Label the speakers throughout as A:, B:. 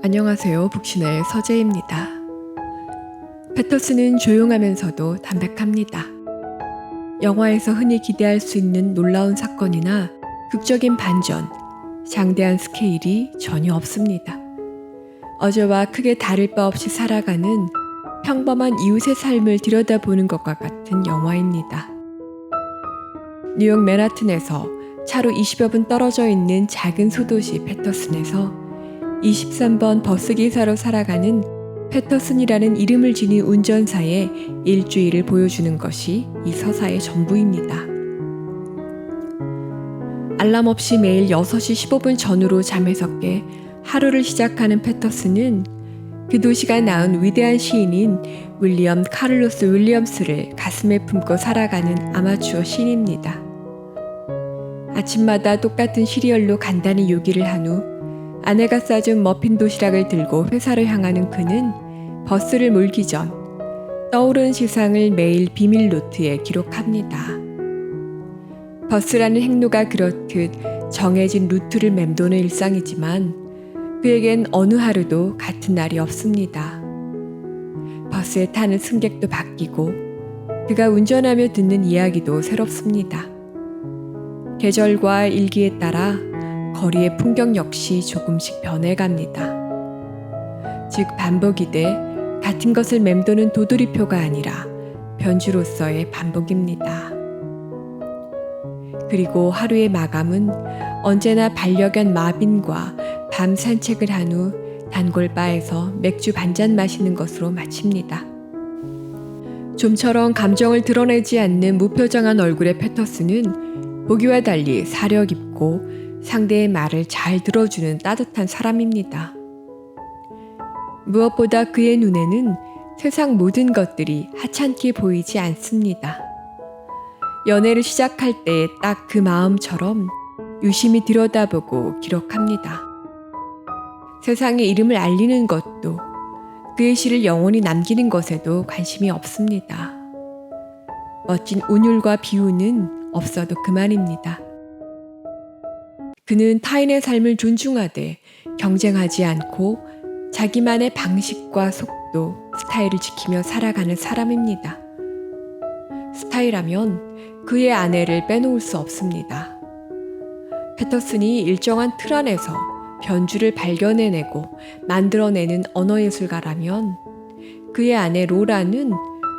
A: 안녕하세요. 북신의 서재입니다. 패터슨은 조용하면서도 담백합니다. 영화에서 흔히 기대할 수 있는 놀라운 사건이나 극적인 반전, 장대한 스케일이 전혀 없습니다. 어제와 크게 다를 바 없이 살아가는 평범한 이웃의 삶을 들여다보는 것과 같은 영화입니다. 뉴욕 맨하튼에서 차로 20여 분 떨어져 있는 작은 소도시 패터슨에서 23번 버스기사로 살아가는 패터슨이라는 이름을 지닌 운전사의 일주일을 보여주는 것이 이 서사의 전부입니다. 알람 없이 매일 6시 15분 전후로 잠에서 깨 하루를 시작하는 패터슨은 그 도시가 낳은 위대한 시인인 윌리엄 카를로스 윌리엄스를 가슴에 품고 살아가는 아마추어 시인입니다. 아침마다 똑같은 시리얼로 간단히 요기를 한 후 아내가 싸준 머핀 도시락을 들고 회사를 향하는 그는 버스를 몰기 전 떠오르는 시상을 매일 비밀 노트에 기록합니다. 버스라는 행로가 그렇듯 정해진 루트를 맴도는 일상이지만 그에겐 어느 하루도 같은 날이 없습니다. 버스에 타는 승객도 바뀌고 그가 운전하며 듣는 이야기도 새롭습니다. 계절과 일기에 따라 거리의 풍경 역시 조금씩 변해갑니다. 즉 반복이 돼 같은 것을 맴도는 도돌이표가 아니라 변주로서의 반복입니다. 그리고 하루의 마감은 언제나 반려견 마빈과 밤 산책을 한 후 단골바에서 맥주 반잔 마시는 것으로 마칩니다. 좀처럼 감정을 드러내지 않는 무표정한 얼굴의 패터슨은 보기와 달리 사려 깊고 상대의 말을 잘 들어주는 따뜻한 사람입니다. 무엇보다 그의 눈에는 세상 모든 것들이 하찮게 보이지 않습니다. 연애를 시작할 때의 딱 그 마음처럼 유심히 들여다보고 기록합니다. 세상에 이름을 알리는 것도 그의 시를 영원히 남기는 것에도 관심이 없습니다. 멋진 운율과 비유는 없어도 그만입니다. 그는 타인의 삶을 존중하되 경쟁하지 않고 자기만의 방식과 속도, 스타일을 지키며 살아가는 사람입니다. 스타일하면 그의 아내를 빼놓을 수 없습니다. 패터슨이 일정한 틀 안에서 변주를 발견해내고 만들어내는 언어예술가라면 그의 아내 로라는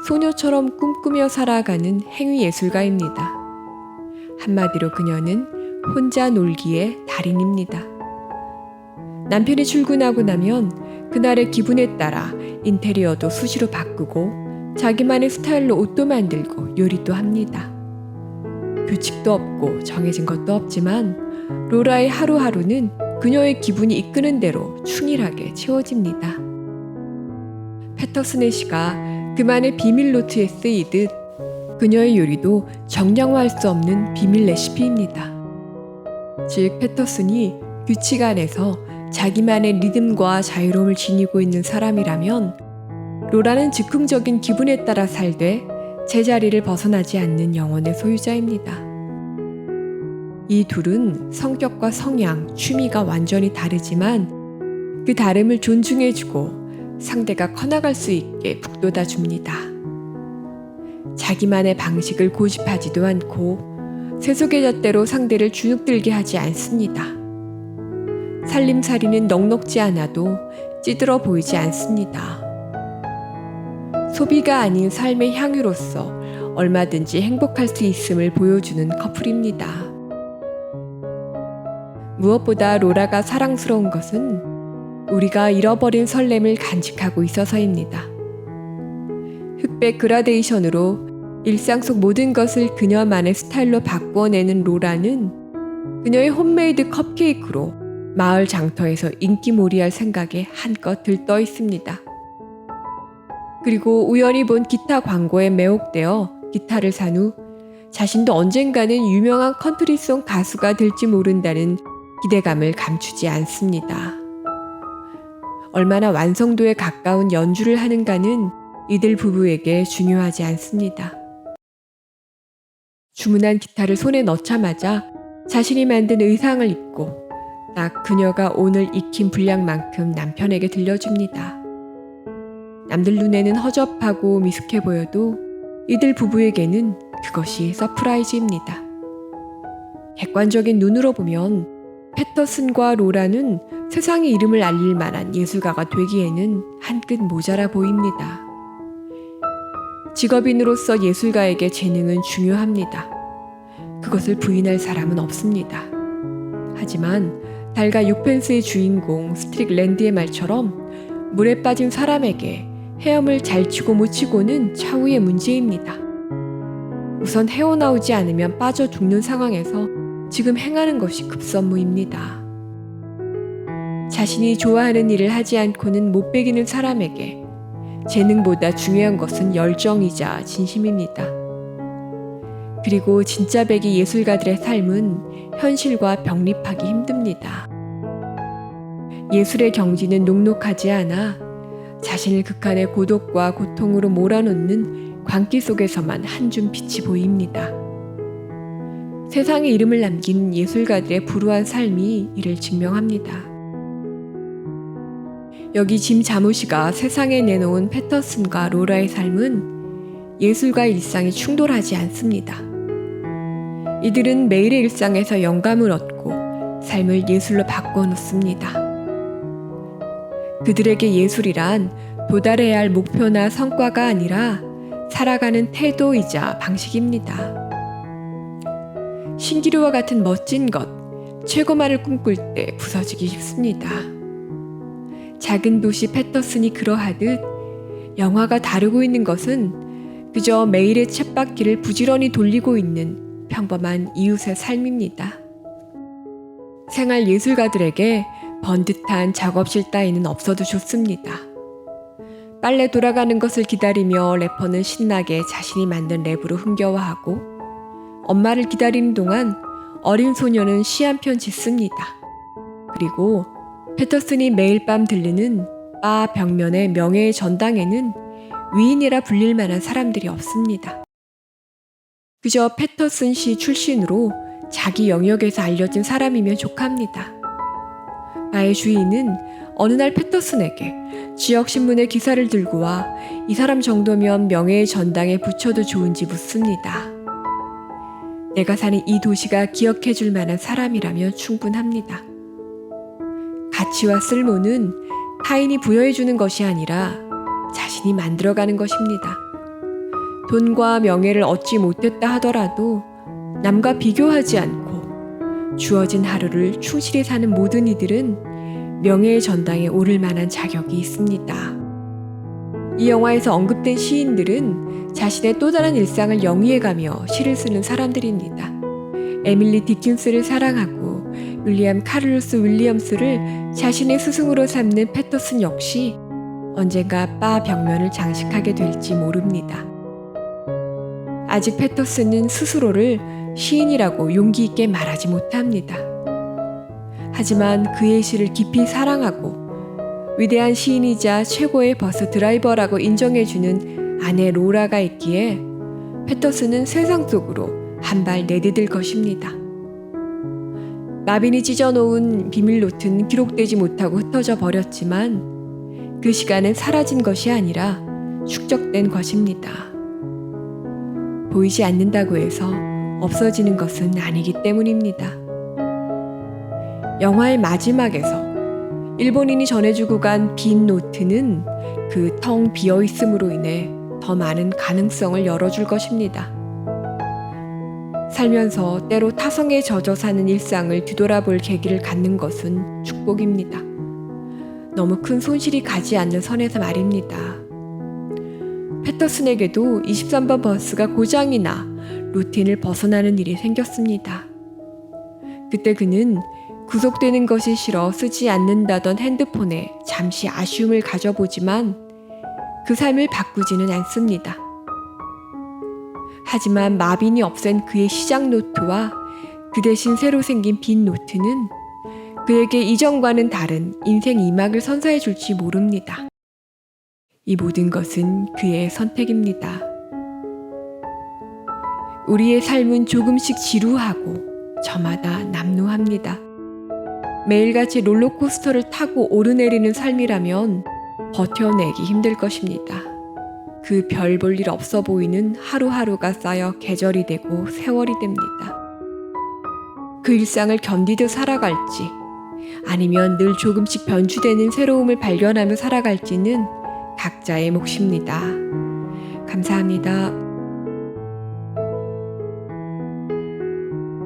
A: 소녀처럼 꿈꾸며 살아가는 행위예술가입니다. 한마디로 그녀는 혼자 놀기의 달인입니다. 남편이 출근하고 나면 그날의 기분에 따라 인테리어도 수시로 바꾸고 자기만의 스타일로 옷도 만들고 요리도 합니다. 규칙도 없고 정해진 것도 없지만 로라의 하루하루는 그녀의 기분이 이끄는 대로 충실하게 채워집니다. 패터슨의 시가 그만의 비밀 노트에 쓰이듯 그녀의 요리도 정량화할 수 없는 비밀 레시피입니다. 즉 패터슨이 규칙 안에서 자기만의 리듬과 자유로움을 지니고 있는 사람이라면 로라는 즉흥적인 기분에 따라 살되 제자리를 벗어나지 않는 영혼의 소유자입니다. 이 둘은 성격과 성향, 취미가 완전히 다르지만 그 다름을 존중해주고 상대가 커나갈 수 있게 북돋아줍니다. 자기만의 방식을 고집하지도 않고 세속의 잣대로 상대를 주눅들게 하지 않습니다. 살림살이는 넉넉지 않아도 찌들어 보이지 않습니다. 소비가 아닌 삶의 향유로서 얼마든지 행복할 수 있음을 보여주는 커플입니다. 무엇보다 로라가 사랑스러운 것은 우리가 잃어버린 설렘을 간직하고 있어서입니다. 흑백 그라데이션으로 일상 속 모든 것을 그녀만의 스타일로 바꾸어내는 로라는 그녀의 홈메이드 컵케이크로 마을 장터에서 인기몰이할 생각에 한껏 들떠 있습니다. 그리고 우연히 본 기타 광고에 매혹되어 기타를 산 후 자신도 언젠가는 유명한 컨트리송 가수가 될지 모른다는 기대감을 감추지 않습니다. 얼마나 완성도에 가까운 연주를 하는가는 이들 부부에게 중요하지 않습니다. 주문한 기타를 손에 넣자마자 자신이 만든 의상을 입고 딱 그녀가 오늘 익힌 분량만큼 남편에게 들려줍니다. 남들 눈에는 허접하고 미숙해 보여도 이들 부부에게는 그것이 서프라이즈입니다. 객관적인 눈으로 보면 패터슨과 로라는 세상의 이름을 알릴 만한 예술가가 되기에는 한끗 모자라 보입니다. 직업인으로서 예술가에게 재능은 중요합니다. 그것을 부인할 사람은 없습니다. 하지만 달과 6펜스의 주인공 스트릭랜드의 말처럼 물에 빠진 사람에게 헤엄을 잘 치고 못 치고는 차후의 문제입니다. 우선 헤어나오지 않으면 빠져 죽는 상황에서 지금 행하는 것이 급선무입니다. 자신이 좋아하는 일을 하지 않고는 못 배기는 사람에게 재능보다 중요한 것은 열정이자 진심입니다. 그리고 진짜 배기 예술가들의 삶은 현실과 병립하기 힘듭니다. 예술의 경지는 녹록하지 않아 자신을 극한의 고독과 고통으로 몰아넣는 광기 속에서만 한 줌 빛이 보입니다. 세상에 이름을 남긴 예술가들의 불우한 삶이 이를 증명합니다. 여기 짐 자무시가 세상에 내놓은 패터슨과 로라의 삶은 예술가의 일상이 충돌하지 않습니다. 이들은 매일의 일상에서 영감을 얻고 삶을 예술로 바꿔놓습니다. 그들에게 예술이란 도달해야 할 목표나 성과가 아니라 살아가는 태도이자 방식입니다. 신기루와 같은 멋진 것, 최고만을 꿈꿀 때 부서지기 쉽습니다. 작은 도시 패터슨이 그러하듯 영화가 다루고 있는 것은 그저 매일의 쳇바퀴를 부지런히 돌리고 있는 평범한 이웃의 삶입니다. 생활 예술가들에게 번듯한 작업실 따위는 없어도 좋습니다. 빨래 돌아가는 것을 기다리며 래퍼는 신나게 자신이 만든 랩으로 흥겨워하고 엄마를 기다리는 동안 어린 소녀는 시 한 편 짓습니다. 그리고 패터슨이 매일 밤 들르는 바 벽면의 명예의 전당에는 위인이라 불릴 만한 사람들이 없습니다. 그저 패터슨 시 출신으로 자기 영역에서 알려진 사람이면 족합니다. 바의 주인은 어느 날 패터슨에게 지역신문의 기사를 들고 와 이 사람 정도면 명예의 전당에 붙여도 좋은지 묻습니다. 내가 사는 이 도시가 기억해 줄 만한 사람이라면 충분합니다. 가치와 쓸모는 타인이 부여해 주는 것이 아니라 자신이 만들어가는 것입니다. 돈과 명예를 얻지 못했다 하더라도 남과 비교하지 않고 주어진 하루를 충실히 사는 모든 이들은 명예의 전당에 오를 만한 자격이 있습니다. 이 영화에서 언급된 시인들은 자신의 또 다른 일상을 영위해가며 시를 쓰는 사람들입니다. 에밀리 디킨스를 사랑하고 윌리엄 카를로스 윌리엄스를 자신의 스승으로 삼는 패터슨 역시 언젠가 바 벽면을 장식하게 될지 모릅니다. 아직 패터슨은 스스로를 시인이라고 용기 있게 말하지 못합니다. 하지만 그의 시를 깊이 사랑하고 위대한 시인이자 최고의 버스 드라이버라고 인정해주는 아내 로라가 있기에 패터슨은 세상 속으로 한 발 내디딜 것입니다. 마빈이 찢어놓은 비밀 노트는 기록되지 못하고 흩어져 버렸지만 그 시간은 사라진 것이 아니라 축적된 것입니다. 보이지 않는다고 해서 없어지는 것은 아니기 때문입니다. 영화의 마지막에서 일본인이 전해주고 간 빈 노트는 그 텅 비어있음으로 인해 더 많은 가능성을 열어줄 것입니다. 살면서 때로 타성에 젖어 사는 일상을 뒤돌아볼 계기를 갖는 것은 축복입니다. 너무 큰 손실이 가지 않는 선에서 말입니다. 패터슨에게도 23번 버스가 고장이 나 루틴을 벗어나는 일이 생겼습니다. 그때 그는 구속되는 것이 싫어 쓰지 않는다던 핸드폰에 잠시 아쉬움을 가져보지만 그 삶을 바꾸지는 않습니다. 하지만 마빈이 없앤 그의 시작 노트와 그 대신 새로 생긴 빈 노트는 그에게 이전과는 다른 인생 2막을 선사해 줄지 모릅니다. 이 모든 것은 그의 선택입니다. 우리의 삶은 조금씩 지루하고 저마다 남루합니다. 매일같이 롤러코스터를 타고 오르내리는 삶이라면 버텨내기 힘들 것입니다. 그 별 볼 일 없어 보이는 하루하루가 쌓여 계절이 되고 세월이 됩니다. 그 일상을 견디듯 살아갈지, 아니면 늘 조금씩 변주되는 새로움을 발견하며 살아갈지는 각자의 몫입니다. 감사합니다.